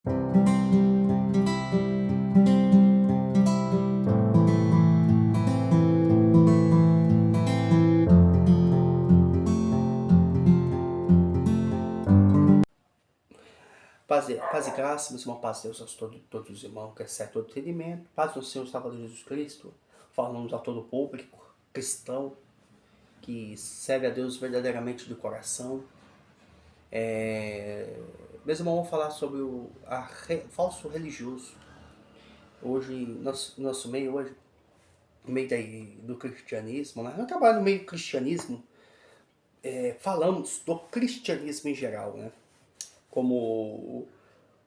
Paz e graça, meus irmãos, paz de Deus a todos os irmãos, que excede todo entendimento, paz do Senhor Salvador Jesus Cristo, falamos a todo o público cristão que serve a Deus verdadeiramente de coração. Meus irmãos, vamos falar sobre o falso religioso. Hoje, nosso meio hoje, no meio do cristianismo, né? Eu trabalho no meio do cristianismo, falamos do cristianismo em geral, né? Como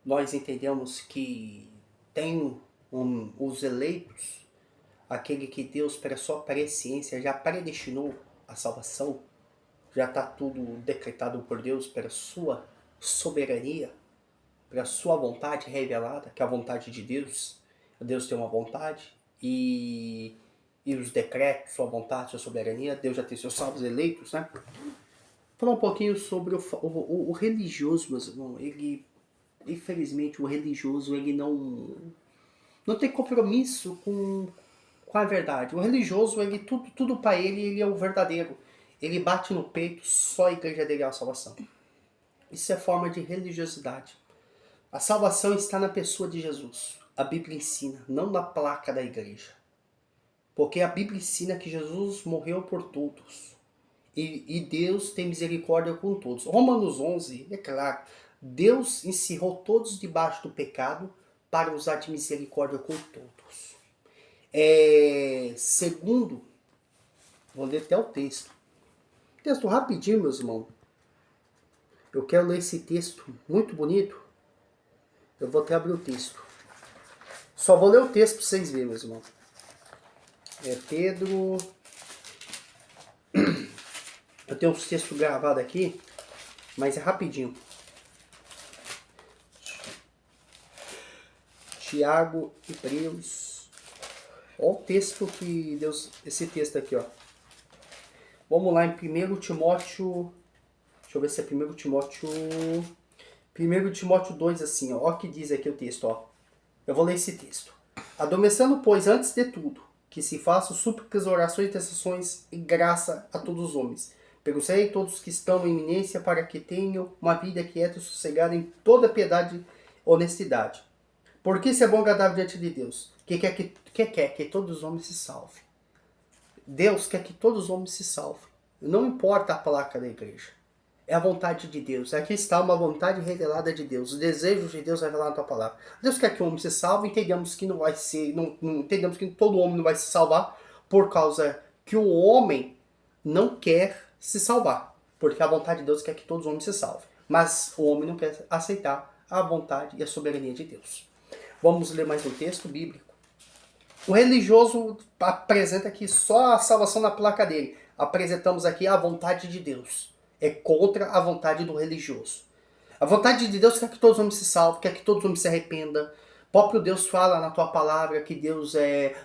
nós entendemos que tem os eleitos, aquele que Deus, pela sua presciência, já predestinou a salvação, já está tudo decretado por Deus pela sua soberania, pela sua vontade revelada, que é a vontade de Deus. Deus tem uma vontade e os decretos, sua vontade, sua soberania, Deus já tem seus salvos eleitos, né? Falar um pouquinho sobre o religioso, meus irmãos. Infelizmente, o religioso, ele não tem compromisso com a verdade. O religioso, ele tudo para ele é o verdadeiro. Ele bate no peito, só a igreja dele é a salvação. Isso é forma de religiosidade. A salvação está na pessoa de Jesus. A Bíblia ensina, não na placa da igreja. Porque a Bíblia ensina que Jesus morreu por todos. E Deus tem misericórdia com todos. Romanos 11, é claro, Deus encerrou todos debaixo do pecado para usar de misericórdia com todos. Segundo, vou ler até o texto. Texto rapidinho, meus irmãos. Eu quero ler esse texto muito bonito. Eu vou até abrir o texto. Só vou ler o texto para vocês verem, meus irmãos. Pedro... Eu tenho uns textos gravados aqui, mas é rapidinho. Tiago, Hebreus. Olha o texto que Deus... Esse texto aqui, ó. Vamos lá em 1 Timóteo... Deixa eu ver se é 1 Timóteo... 1 Timóteo 2, assim, ó. Olha o que diz aqui o texto, ó. Eu vou ler esse texto. Adormecendo, pois, antes de tudo, que se façam súplicas, orações, intercessões e graça a todos os homens. Perguntei todos que estão em iminência para que tenham uma vida quieta e sossegada em toda piedade e honestidade. Porque isso é bom e agradável diante de Deus, que quer que todos os homens se salvem. Deus quer que todos os homens se salvem. Não importa a placa da igreja. É a vontade de Deus. Aqui está uma vontade revelada de Deus. O desejo de Deus revelado na tua palavra. Deus quer que o homem se salve. Entendemos que não vai ser... entendemos que todo homem não vai se salvar por causa que o homem não quer se salvar. Porque a vontade de Deus quer que todos os homens se salvem. Mas o homem não quer aceitar a vontade e a soberania de Deus. Vamos ler mais um texto bíblico. O religioso apresenta aqui só a salvação na placa dele. Apresentamos aqui a vontade de Deus. É contra a vontade do religioso. A vontade de Deus quer que todos os homens se salvem, quer que todos os homens se arrependam. O próprio Deus fala na tua palavra que Deus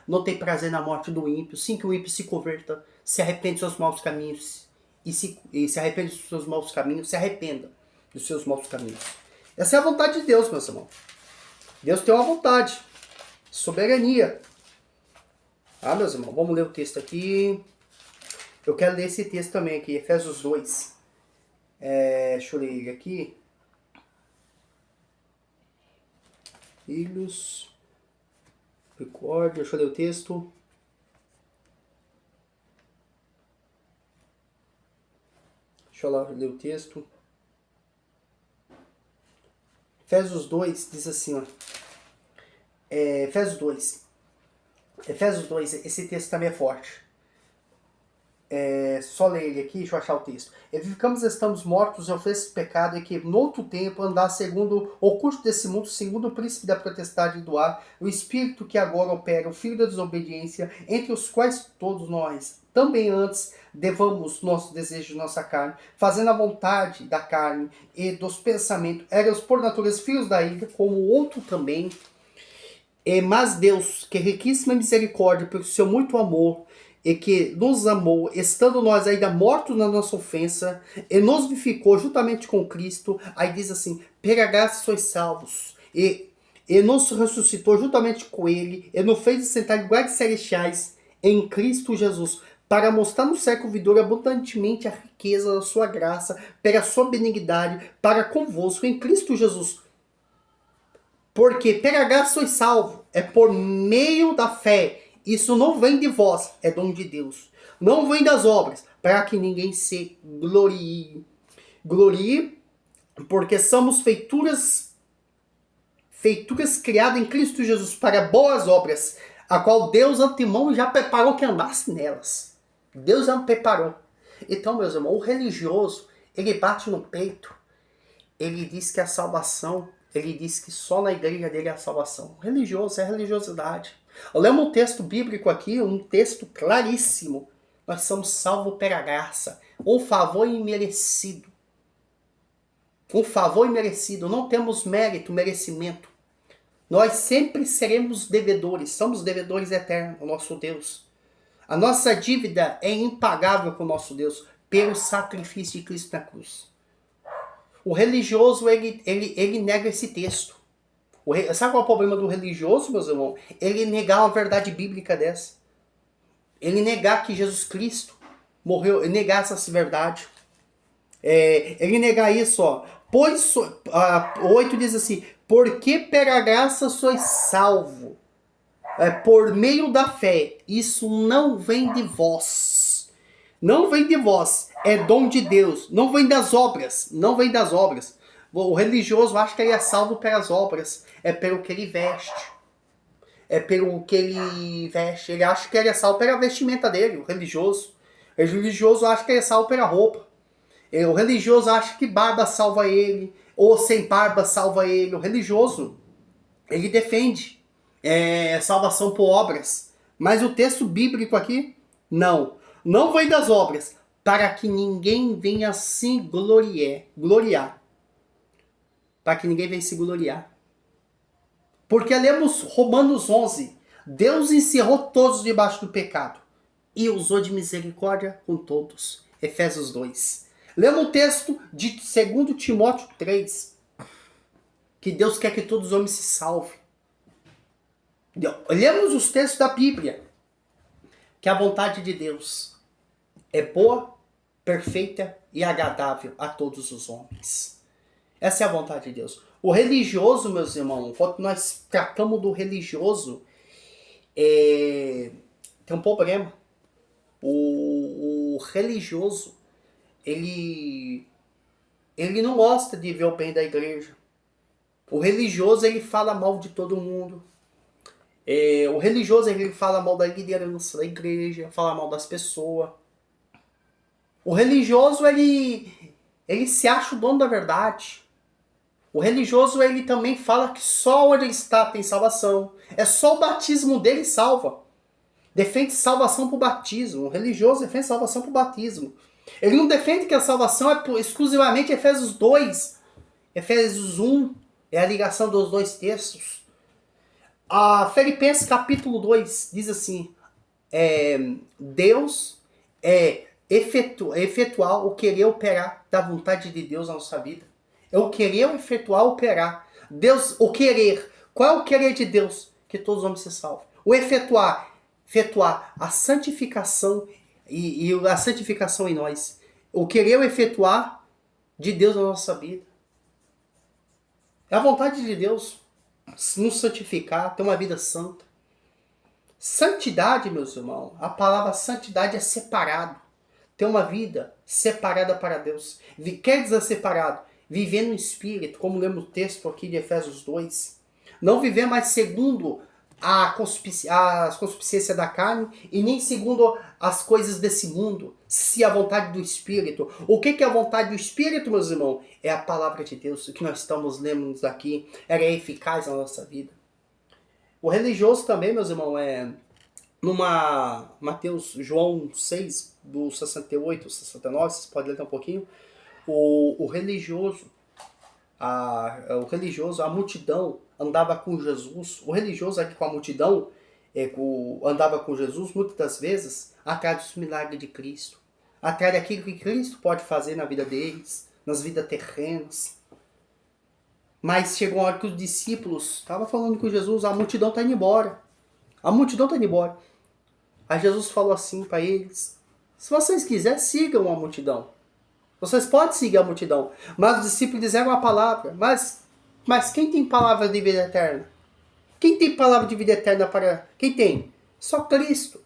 não tem prazer na morte do ímpio. Sim, que o ímpio se converta, se arrepende dos seus maus caminhos. E se arrepende dos seus maus caminhos, se arrependa dos seus maus caminhos. Essa é a vontade de Deus, meus irmãos. Deus tem uma vontade. Soberania. Meus irmãos, vamos ler o texto aqui. Eu quero ler esse texto também aqui, Efésios 2. Deixa eu ler ele aqui. Filhos. Recorde, deixa eu ler o texto. Deixa eu lá ler o texto. Efésios 2 diz assim, ó. Efésios 2, esse texto também é forte. Só ler ele aqui, deixa eu achar o texto. Estamos mortos em ofensa e pecado, e que no outro tempo andar segundo o curso desse mundo, segundo o príncipe da potestade do ar, o espírito que agora opera, o filho da desobediência, entre os quais todos nós, também antes, devamos nosso desejo de nossa carne, fazendo a vontade da carne e dos pensamentos, éramos por natureza filhos da ira, como o outro também. Mas Deus, que é riquíssima misericórdia, pelo seu muito amor, e que nos amou, estando nós ainda mortos na nossa ofensa, e nos vivificou juntamente com Cristo. Aí diz assim, pela graça sois salvos. E nos ressuscitou juntamente com ele, e nos fez sentar em lugares celestiais em Cristo Jesus, para mostrar no século vindouro abundantemente a riqueza da sua graça, pela sua benignidade, para convosco em Cristo Jesus. Porque pela graça sois salvo, é por meio da fé. Isso não vem de vós, é dom de Deus. Não vem das obras, para que ninguém se glorie. Glorie, porque somos feituras criadas em Cristo Jesus para boas obras, a qual Deus antemão já preparou que andasse nelas. Deus já preparou. Então, meus irmãos, o religioso, ele bate no peito, ele diz que a salvação, ele diz que só na igreja dele é a salvação. O religioso é a religiosidade. Lemos um texto bíblico aqui, um texto claríssimo. Nós somos salvos pela graça, um favor imerecido. Um favor imerecido, não temos mérito, merecimento. Nós sempre seremos devedores, somos devedores eternos ao nosso Deus. A nossa dívida é impagável com o nosso Deus, pelo sacrifício de Cristo na cruz. O religioso, ele nega esse texto. Sabe qual é o problema do religioso, meus irmãos? Ele negar uma verdade bíblica dessa. Ele negar que Jesus Cristo morreu, ele negar essa verdade. Ele negar isso, ó. Pois, 8 diz assim, porque pela graça sois salvo, por meio da fé. Isso não vem de vós. Não vem de vós, é dom de Deus. Não vem das obras, não vem das obras. O religioso acha que ele é salvo pelas obras, é pelo que ele veste. É pelo que ele veste. Ele acha que ele é salvo pela vestimenta dele, o religioso. O religioso acha que ele é salvo pela roupa. O religioso acha que barba salva ele, ou sem barba salva ele. O religioso, ele defende salvação por obras. Mas o texto bíblico aqui, não. Não vem das obras, para que ninguém venha se gloriar. Para que ninguém venha se gloriar. Porque lemos Romanos 11. Deus encerrou todos debaixo do pecado e usou de misericórdia com todos. Efésios 2. Lemos o texto de 2 Timóteo 3. Que Deus quer que todos os homens se salvem. Lemos os textos da Bíblia. Que a vontade de Deus é boa, perfeita e agradável a todos os homens. Essa é a vontade de Deus. O religioso, meus irmãos, quando nós tratamos do religioso, tem um problema. O religioso, ele não gosta de ver o bem da igreja. O religioso, ele fala mal de todo mundo. O religioso, ele fala mal da liderança da igreja, fala mal das pessoas. O religioso, ele se acha o dono da verdade. O religioso, ele também fala que só onde ele está tem salvação. É só o batismo dele salva. Defende salvação por batismo. O religioso defende salvação por batismo. Ele não defende que a salvação é exclusivamente Efésios 2. Efésios 1 é a ligação dos dois textos. A Filipenses capítulo 2 diz assim, Deus efetuar o querer operar da vontade de Deus na nossa vida. É o querer efetuar, operar. Deus, o querer. Qual é o querer de Deus? Que todos os homens se salvem. O efetuar a santificação e a santificação em nós. O querer efetuar de Deus na nossa vida. É a vontade de Deus nos santificar, ter uma vida santa. Santidade, meus irmãos, a palavra santidade é separado. Ter uma vida separada para Deus. Quer dizer separado? Viver no Espírito, como lemos o texto aqui de Efésios 2. Não viver mais segundo a concupiscência da carne e nem segundo as coisas desse mundo, se a vontade do Espírito. O que é a vontade do Espírito, meus irmãos? É a palavra de Deus, o que nós estamos lendo aqui, ela é eficaz na nossa vida. O religioso também, meus irmãos, João 6, do 68, 69, vocês podem ler um pouquinho. O religioso, a multidão andava com Jesus. O religioso aqui com a multidão andava com Jesus muitas das vezes atrás dos milagres de Cristo, atrás daquilo que Cristo pode fazer na vida deles, nas vidas terrenas. Mas chegou uma hora que os discípulos estavam falando com Jesus, a multidão está indo embora. A multidão está indo embora. Aí Jesus falou assim para eles, se vocês quiserem, sigam a multidão. Vocês podem seguir a multidão. Mas os discípulos disseram a palavra. Mas quem tem palavra de vida eterna? Quem tem palavra de vida eterna para... Quem tem? Só Cristo.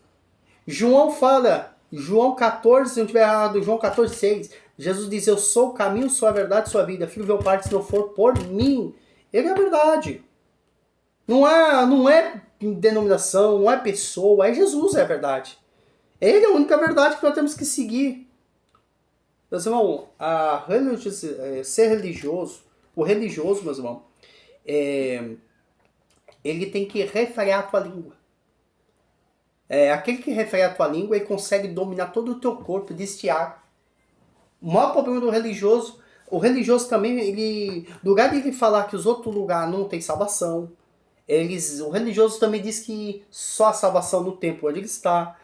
João fala, João 14, se não estiver errado, João 14, 6. Jesus diz, eu sou o caminho, sou a verdade, sou a vida. Filho, meu Pai, se não for por mim. Ele é a verdade. Não é denominação, não é pessoa, é Jesus, é a verdade. Ele é a única verdade que nós temos que seguir. Meus irmãos, ser religioso, o religioso, meus irmãos, ele tem que refrear a tua língua. Aquele que refreia a tua língua, ele consegue dominar todo o teu corpo, desviar. O maior problema do religioso, o religioso também, ele, no lugar de ele falar que os outros lugares não tem salvação, o religioso também diz que só a salvação no templo onde ele está,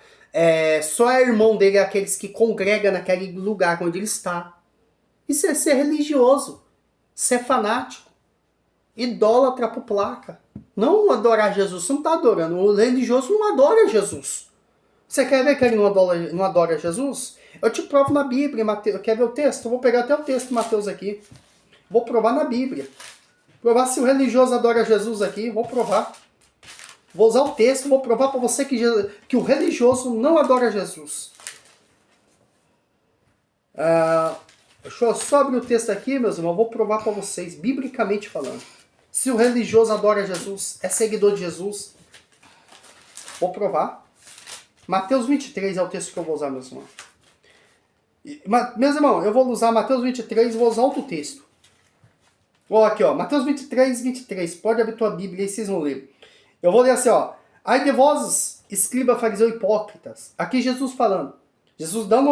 só é irmão dele aqueles que congregam naquele lugar onde ele está. Isso é ser religioso, ser fanático, idólatra por placa. Não adorar Jesus, você não está adorando. O religioso não adora Jesus. Você quer ver que ele não adora Jesus? Eu te provo na Bíblia, Mateus. Quer ver o texto? Eu vou pegar até o texto de Mateus aqui. Vou provar na Bíblia. Provar se o religioso adora Jesus aqui. Vou provar. Vou usar o texto, vou provar para você que o religioso não adora Jesus. Deixa eu só abrir o texto aqui, meus irmãos. Vou provar para vocês, biblicamente falando. Se o religioso adora Jesus, é seguidor de Jesus. Vou provar. Mateus 23 é o texto que eu vou usar, meus irmãos. Meus irmãos, eu vou usar Mateus 23 e vou usar outro texto. Olha aqui, ó. Mateus 23, 23. Pode abrir tua Bíblia aí, vocês vão ler. Eu vou ler assim, ó. Ai de vós, escriba, fariseu, hipócritas. Aqui Jesus falando. Jesus dando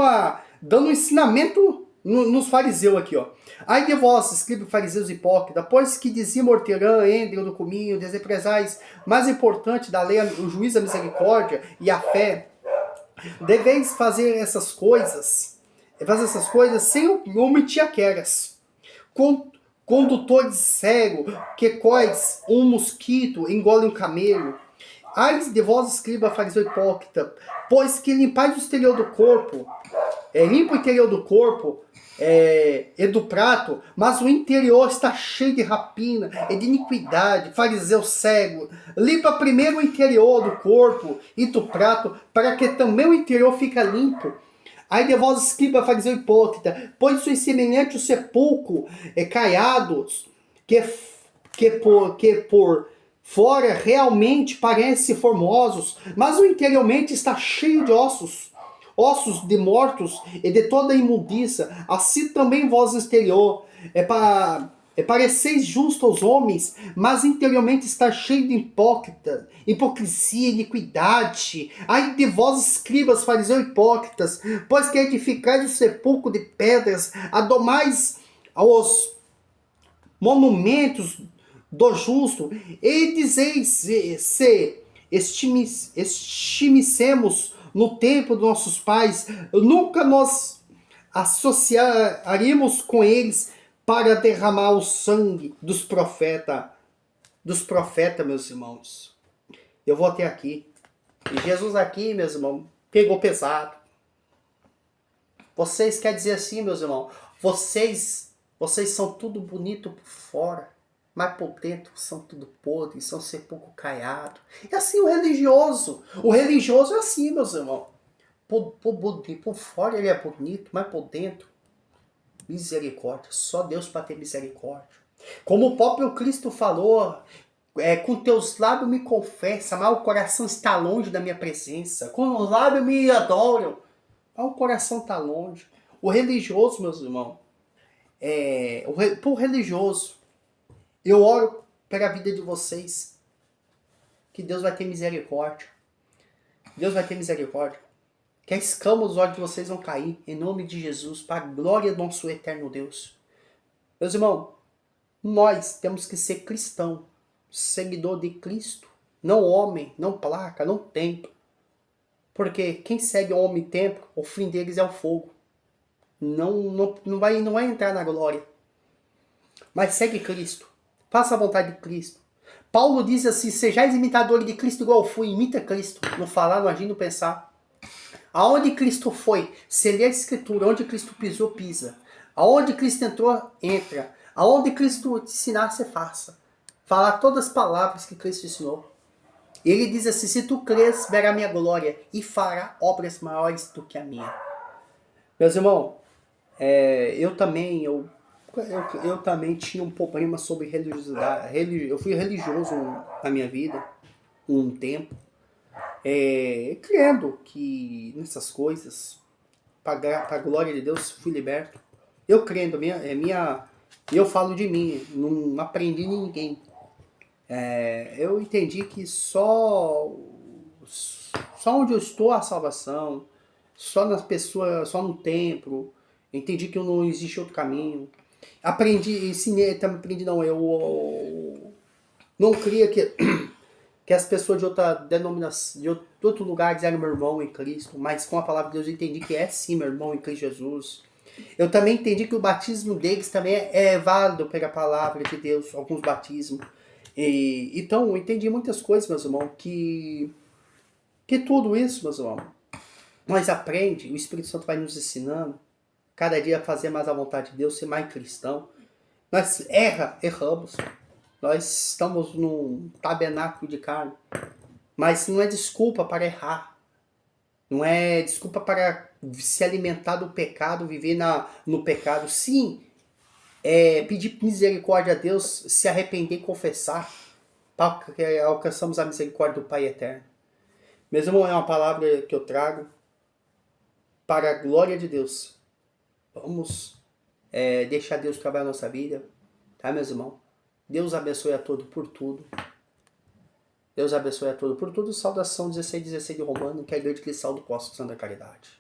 um ensinamento nos fariseus aqui, ó. Ai de vós, escriba, fariseus, hipócritas, pois que dizia Morterã, Êndrio do Cominho, desprezais mais importante da lei, o juízo, a misericórdia e a fé. Deveis fazer essas coisas sem omitir aquelas. Condutores cego, que quais um mosquito engole um camelo. Ai de vós, escriba, fariseu, hipócrita, pois que limpais o exterior do corpo, limpa o interior do corpo e do prato, mas o interior está cheio de rapina e de iniquidade. Fariseu cego, limpa primeiro o interior do corpo e do prato, para que também o interior fique limpo. Ai de vós, escriba, fariseu, hipócrita, pois sois semelhante ao sepulcro caiados, que por fora realmente parecem formosos, mas o interiormente está cheio de ossos de mortos e de toda imundiça. Assim também vós exterior pareceis justo aos homens, mas interiormente está cheio de hipocrisia, iniquidade. Ai de vós, escribas, fariseus, hipócritas, pois que edificais o sepulcro de pedras, adomais aos monumentos do justo, e dizeis se estimicemos no tempo dos nossos pais, nunca nos associaríamos com eles para derramar o sangue dos profetas, meus irmãos. Eu vou até aqui. E Jesus aqui, meus irmãos, pegou pesado. Vocês quer dizer assim, meus irmãos, vocês são tudo bonito por fora, mas por dentro são tudo podre, são sepulcro caiado. É assim o religioso. O religioso é assim, meus irmãos. Por fora ele é bonito, mas por dentro, misericórdia. Só Deus para ter misericórdia. Como o próprio Cristo falou, com teus lábios me confessa, mas o coração está longe da minha presença. Com os lábios me adoram, mas o coração está longe. O religioso, meus irmãos, por religioso, eu oro pela vida de vocês, que Deus vai ter misericórdia. Deus vai ter misericórdia. Que a escama dos olhos de vocês vão cair, em nome de Jesus, para a glória do nosso eterno Deus. Meus irmãos, nós temos que ser cristão, seguidor de Cristo, não homem, não placa, não templo. Porque quem segue homem e templo, o fim deles é o fogo. Não vai entrar na glória. Mas segue Cristo. Faça a vontade de Cristo. Paulo diz assim, sejais imitadores de Cristo igual eu fui, imita Cristo. No falar, no agir, no pensar. Aonde Cristo foi, se ler a Escritura, onde Cristo pisou, pisa. Aonde Cristo entrou, entra. Aonde Cristo te ensinar, você faça. Falar todas as palavras que Cristo ensinou. Ele diz assim, se tu crês, verá a minha glória e fará obras maiores do que a minha. Meus irmãos, eu também tinha um problema sobre religiosidade. Eu fui religioso na minha vida, um tempo. Crendo que nessas coisas, para a glória de Deus, fui liberto. Eu crendo, eu falo de mim, não aprendi de ninguém. Eu entendi que só onde eu estou a salvação, só nas pessoas, só no templo. Entendi que não existe outro caminho. Eu não queria que as pessoas de outra denominação, de outro lugar eram meu irmão em Cristo, mas com a palavra de Deus eu entendi que é sim meu irmão em Cristo Jesus. Eu também entendi que o batismo deles também é válido pela palavra de Deus, alguns batismos. Então eu entendi muitas coisas, meus irmãos, que tudo isso, meus irmãos, nós aprende, o Espírito Santo vai nos ensinando, cada dia a fazer mais a vontade de Deus, ser mais cristão. Nós erramos. Nós estamos num tabernáculo de carne. Mas não é desculpa para errar. Não é desculpa para se alimentar do pecado, viver no pecado. Sim, pedir misericórdia a Deus, se arrepender e confessar, para que alcançamos a misericórdia do Pai Eterno. Meus irmãos, é uma palavra que eu trago para a glória de Deus. Vamos deixar Deus trabalhar a nossa vida, tá, meus irmãos? Deus abençoe a todos por tudo. Deus abençoe a todos por tudo. Saudação 16:16 de Romano, que é a igreja cristã do Poço de Santa Caridade.